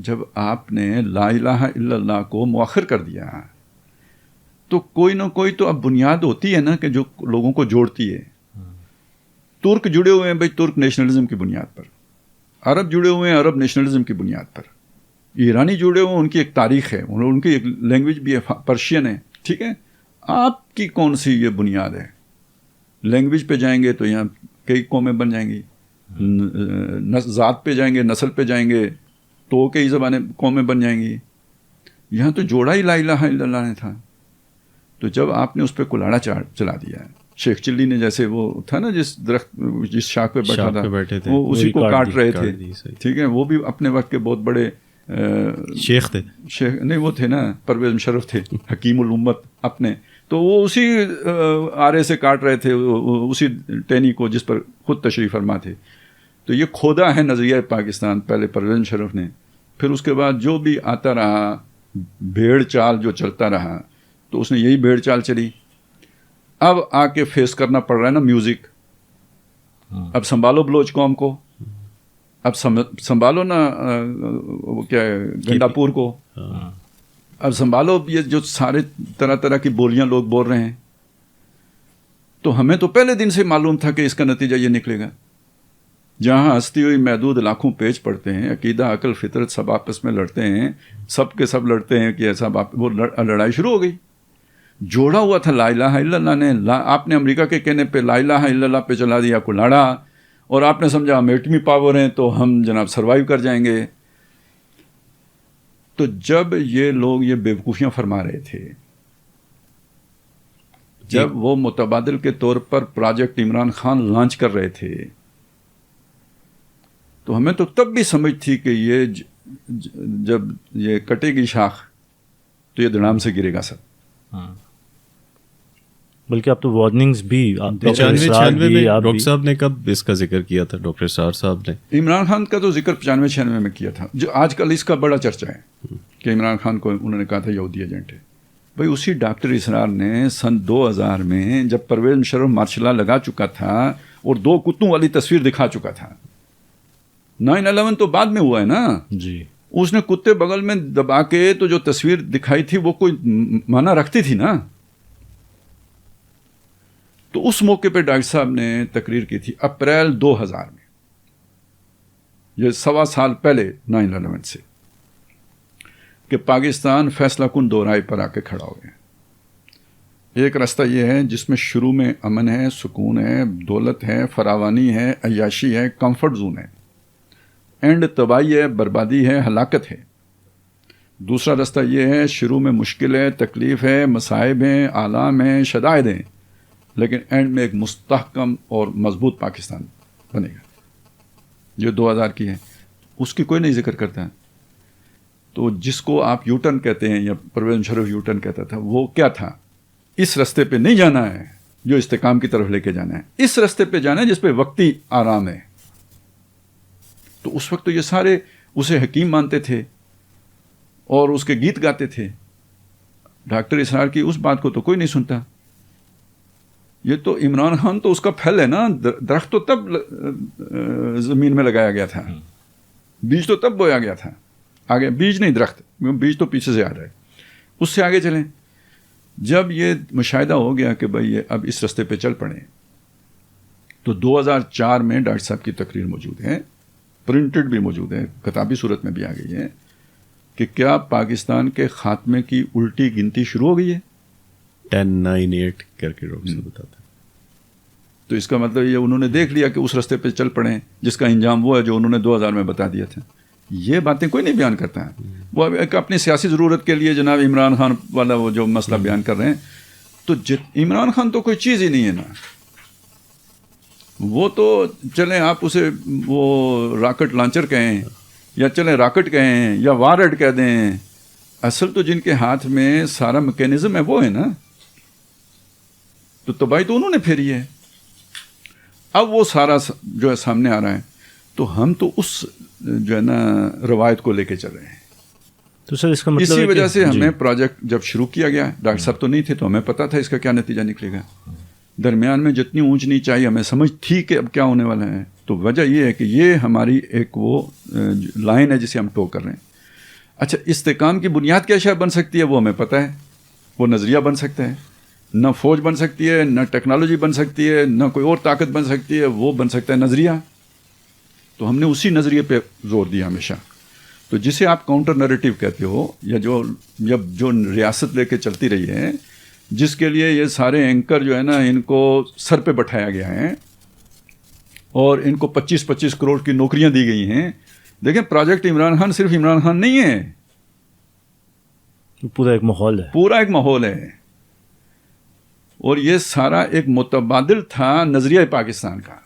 جب آپ نے لا الہ الا اللہ کو مؤخر کر دیا تو کوئی نہ کوئی تو اب بنیاد ہوتی ہے نا کہ جو لوگوں کو جوڑتی ہے. ترک جڑے ہوئے ہیں بھائی ترک نیشنلزم کی بنیاد پر, عرب جڑے ہوئے ہیں عرب نیشنلزم کی بنیاد پر, ایرانی جڑے ہوئے ہیں ان کی ایک تاریخ ہے, ان کی ایک لینگویج بھی ہے, پرشین ہے, ٹھیک ہے. آپ کی کون سی یہ بنیاد ہے؟ لینگویج پہ جائیں گے تو یہاں کئی قومیں بن جائیں گی, ذات پہ جائیں گے, نسل پہ جائیں گے تو کئی زبانیں قومیں بن جائیں گی. یہاں تو جوڑا ہی لا الہ الا اللہ نے تھا. تو جب آپ نے اس پہ کلاڑا چلا دیا ہے, شیخ چلی نے جیسے وہ تھا نا جس درخت جس شاخ پہ بیٹھا تھا وہ اسی کو کاٹ رہے تھے, ٹھیک ہے. وہ بھی اپنے وقت کے بہت بڑے شیخ تھے, شیخ نہیں وہ تھے نا پرویز مشرف تھے, حکیم الامت اپنے, تو وہ اسی آرے سے کاٹ رہے تھے, اسی ٹہنی کو جس پر خود تشریف فرما تھے. تو یہ کھودا ہے نظریہ پاکستان پہلے پرویز مشرف نے, پھر اس کے بعد جو بھی آتا رہا بھیڑ چال جو چلتا رہا تو اس نے یہی بھیڑ چال چلی. اب آ کے فیس کرنا پڑ رہا ہے نا میوزک. اب سنبھالو بلوچ قوم کو, اب سنبھالو نا وہ کیا ہے گنڈا پور کو, اب سنبھالو یہ جو سارے طرح طرح کی بولیاں لوگ بول رہے ہیں. تو ہمیں تو پہلے دن سے معلوم تھا کہ اس کا نتیجہ یہ نکلے گا. جہاں ہستی ہوئی محدود لاکھوں پیج پڑتے ہیں, عقیدہ عقل فطرت سب آپس میں لڑتے ہیں, سب کے سب لڑتے ہیں کہ ایسا وہ لڑائی شروع ہو گئی. جوڑا ہوا تھا لا الہ الا اللہ نے, آپ نے امریکہ کے کہنے پہ لا الہ الا اللہ پہ چلا دیا کلاڑا, اور آپ نے سمجھا ہم ایٹمی پاور ہیں تو ہم جناب سروائیو کر جائیں گے. تو جب یہ لوگ یہ بیوقوفیاں فرما رہے تھے, جب وہ متبادل کے طور پر پروجیکٹ عمران خان لانچ کر رہے تھے, تو ہمیں تو تب بھی سمجھ تھی کہ یہ جب یہ کٹے گی شاخ تو یہ دڑام سے گرے گا سب. بلکہ اب تو وارننگز بھی 95-96 میں ڈاکٹر صاحب نے کب اس کا ذکر کیا تھا؟ ڈاکٹر اسرار صاحب نے عمران خان کا تو ذکر 95-96 میں کیا تھا, جو آج کل اس کا بڑا چرچا ہے کہ عمران خان کو انہوں نے کہا تھا یہودی ایجنٹ ہے. بھائی اسی ڈاکٹر اسرار نے سن 2000 میں جب پرویز مشرف مارشل لا لگا چکا تھا اور 2 کتوں والی تصویر دکھا چکا تھا, 9/11 تو بعد میں ہوا ہے نا جی, اس نے کتے بغل میں دبا کے تو جو تصویر دکھائی تھی وہ کوئی معنی رکھتی تھی نا. تو اس موقع پہ ڈاکٹر صاحب نے تقریر کی تھی اپریل 2000 میں, یہ 1.25 سال پہلے 9/11 سے, کہ پاکستان فیصلہ کن 2 رائے پر آ کے کھڑا ہو گیا. ایک راستہ یہ ہے جس میں شروع میں امن ہے, سکون ہے, دولت ہے, فراوانی ہے, عیاشی ہے, کمفرٹ زون ہے, اینڈ تباہی ہے, بربادی ہے, ہلاکت ہے. دوسرا راستہ یہ ہے شروع میں مشکل ہے, تکلیف ہے, مصائب ہیں, آلام ہیں, شدائد ہیں, لیکن اینڈ میں ایک مستحکم اور مضبوط پاکستان بنے گا. جو 2000 کی ہے اس کی کوئی نہیں ذکر کرتا ہے. تو جس کو آپ یو ٹرن کہتے ہیں یا پرویز مشرف یو ٹرن کہتا تھا, وہ کیا تھا؟ اس راستے پہ نہیں جانا ہے جو استحکام کی طرف لے کے جانا ہے, اس راستے پہ جانا ہے جس پہ وقتی آرام ہے. تو اس وقت تو یہ سارے اسے حکیم مانتے تھے اور اس کے گیت گاتے تھے. ڈاکٹر اسرار کی اس بات کو تو کوئی نہیں سنتا. یہ تو عمران خان تو اس کا پھل ہے نا, درخت تو تب زمین میں لگایا گیا تھا, بیج تو تب بویا گیا تھا. آگے بیج نہیں درخت, بیج تو پیچھے سے آ رہا ہے. اس سے آگے چلیں. جب یہ مشاہدہ ہو گیا کہ بھائی اب اس راستے پہ چل پڑے, تو 2004 میں ڈاکٹر صاحب کی تقریر موجود ہے, پرنٹڈ بھی موجود ہے, کتابی صورت میں بھی آ گئی ہے, کہ کیا پاکستان کے خاتمے کی الٹی گنتی شروع ہو گئی ہے. 10-9-8 کر کے ڈاکٹر صاحب بتاتے ہیں. تو اس کا مطلب یہ انہوں نے دیکھ لیا کہ اس راستے پہ چل پڑے جس کا انجام وہ ہے جو انہوں نے 2000 میں بتا دیا تھا. یہ باتیں کوئی نہیں بیان کرتا ہے. وہ ایک اپنی سیاسی ضرورت کے لیے جناب عمران خان والا وہ جو مسئلہ بیان کر رہے ہیں, تو عمران خان تو کوئی چیز ہی نہیں ہے نا. وہ تو چلیں آپ اسے وہ راکٹ لانچر کہیں یا چلیں راکٹ کہیں یا وارڈ کہہ دیں, اصل تو جن کے ہاتھ میں سارا میکینزم ہے وہ ہے نا. تو تباہی تو انہوں نے پھیری ہے. اب وہ سارا جو ہے سامنے آ رہا ہے, تو ہم تو اس جو ہے نا روایت کو لے کے چل رہے ہیں. تو سر اس کا مطلب اسی وجہ سے ہمیں پروجیکٹ جب شروع کیا گیا, ڈاکٹر صاحب تو نہیں تھے تو ہمیں پتا تھا اس کا کیا نتیجہ نکلے گا. درمیان میں جتنی اونچ نیچ آئی ہمیں سمجھ تھی کہ اب کیا ہونے والا ہے. تو وجہ یہ ہے کہ یہ ہماری ایک وہ لائن ہے جسے ہم ٹو کر رہے ہیں. اچھا استحکام کی بنیاد کیا شے بن سکتی ہے وہ ہمیں پتہ ہے، وہ نظریہ بن سکتا ہے، نہ فوج بن سکتی ہے، نہ ٹیکنالوجی بن سکتی ہے، نہ کوئی اور طاقت بن سکتی ہے، وہ بن سکتا ہے نظریہ. تو ہم نے اسی نظریے پہ زور دیا ہمیشہ. تو جسے آپ کاؤنٹر نریٹو کہتے ہو، یا جو ریاست لے کے چلتی رہی ہے، جس کے لیے یہ سارے اینکر جو ہے نا ان کو سر پہ بٹھایا گیا ہے اور ان کو 25-25 کروڑ کی نوکریاں دی گئی ہیں. دیکھیں پروجیکٹ عمران خان صرف عمران خان نہیں ہے، پورا ایک ماحول ہے، پورا ایک ماحول ہے. اور یہ سارا ایک متبادل تھا نظریہ پاکستان کا.